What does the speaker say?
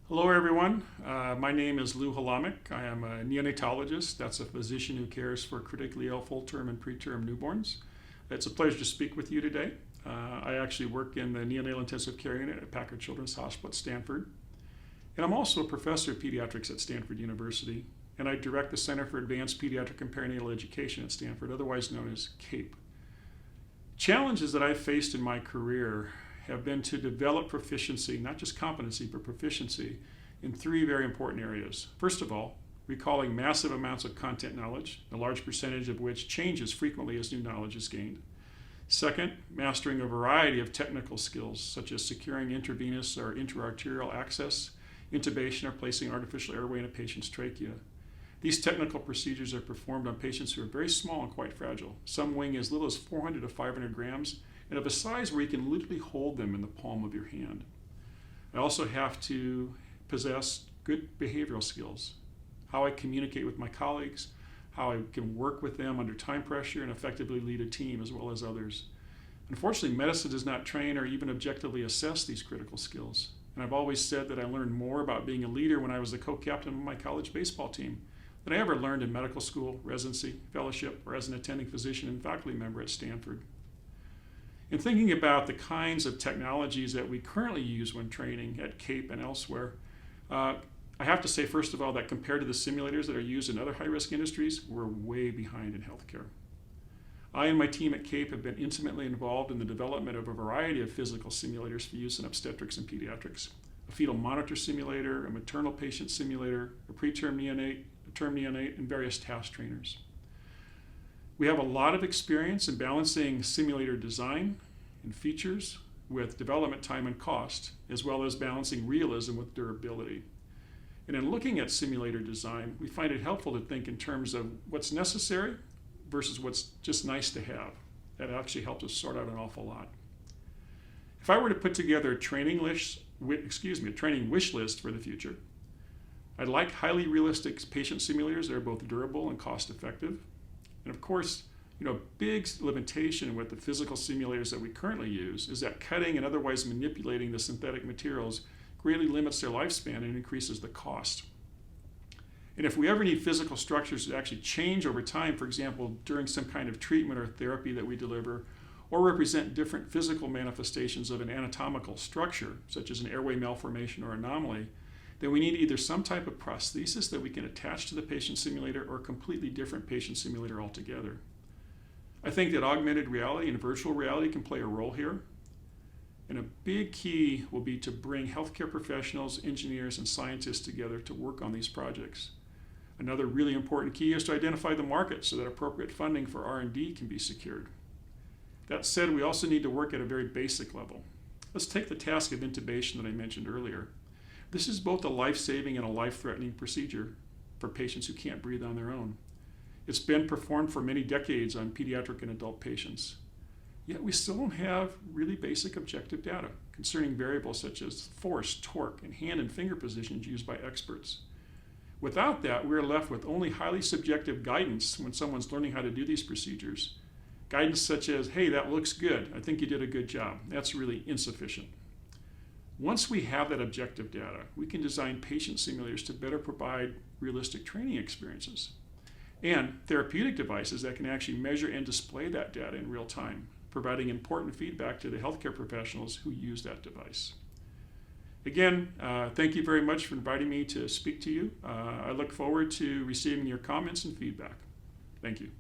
Hello everyone, my name is Lou Hamalek. I am a neonatologist. That's a physician who cares for critically ill full-term and preterm newborns. It's a pleasure to speak with you today. I actually work in the neonatal intensive care unit at Packard Children's Hospital at Stanford. And I'm also a professor of pediatrics at Stanford University. And I direct the Center for Advanced Pediatric and Perinatal Education at Stanford, otherwise known as CAPE. Challenges that I've faced in my career have been to develop proficiency, not just competency, but proficiency in three very important areas. First of all, recalling massive amounts of content knowledge, a large percentage of which changes frequently as new knowledge is gained. Second, mastering a variety of technical skills, such as securing intravenous or intra-arterial access, intubation, or placing artificial airway in a patient's trachea. These technical procedures are performed on patients who are very small and quite fragile, some weighing as little as 400 to 500 grams, and of a size where you can literally hold them in the palm of your hand. I also have to possess good behavioral skills, how I communicate with my colleagues, how I can work with them under time pressure and effectively lead a team as well as others. Unfortunately, medicine does not train or even objectively assess these critical skills. And I've always said that I learned more about being a leader when I was the co-captain of my college baseball team than I ever learned in medical school, residency, fellowship, or as an attending physician and faculty member at Stanford. In thinking about the kinds of technologies that we currently use when training at CAPE and elsewhere, I have to say, first of all, that compared to the simulators that are used in other high-risk industries, we're way behind in healthcare. I and my team at CAPE have been intimately involved in the development of a variety of physical simulators for use in obstetrics and pediatrics. A fetal monitor simulator, a maternal patient simulator, a preterm neonate, a term neonate, and various task trainers. We have a lot of experience in balancing simulator design and features with development time and cost, as well as balancing realism with durability. And in looking at simulator design, we find it helpful to think in terms of what's necessary versus what's just nice to have. That actually helps us sort out an awful lot. If I were to put together a training wish list for the future, I'd like highly realistic patient simulators that are both durable and cost effective. And of course, big limitation with the physical simulators that we currently use is that cutting and otherwise manipulating the synthetic materials greatly limits their lifespan and increases the cost. And if we ever need physical structures to actually change over time, for example, during some kind of treatment or therapy that we deliver, or represent different physical manifestations of an anatomical structure, such as an airway malformation or anomaly, then we need either some type of prosthesis that we can attach to the patient simulator or a completely different patient simulator altogether. I think that augmented reality and virtual reality can play a role here. And a big key will be to bring healthcare professionals, engineers, and scientists together to work on these projects. Another really important key is to identify the market so that appropriate funding for R&D can be secured. That said, we also need to work at a very basic level. Let's take the task of intubation that I mentioned earlier. This is both a life-saving and a life-threatening procedure for patients who can't breathe on their own. It's been performed for many decades on pediatric and adult patients. Yet we still don't have really basic objective data concerning variables such as force, torque, and hand and finger positions used by experts. Without that, we're left with only highly subjective guidance when someone's learning how to do these procedures. Guidance such as, hey, that looks good. I think you did a good job. That's really insufficient. Once we have that objective data, we can design patient simulators to better provide realistic training experiences and therapeutic devices that can actually measure and display that data in real time, providing important feedback to the healthcare professionals who use that device. Again, thank you very much for inviting me to speak to you. I look forward to receiving your comments and feedback. Thank you.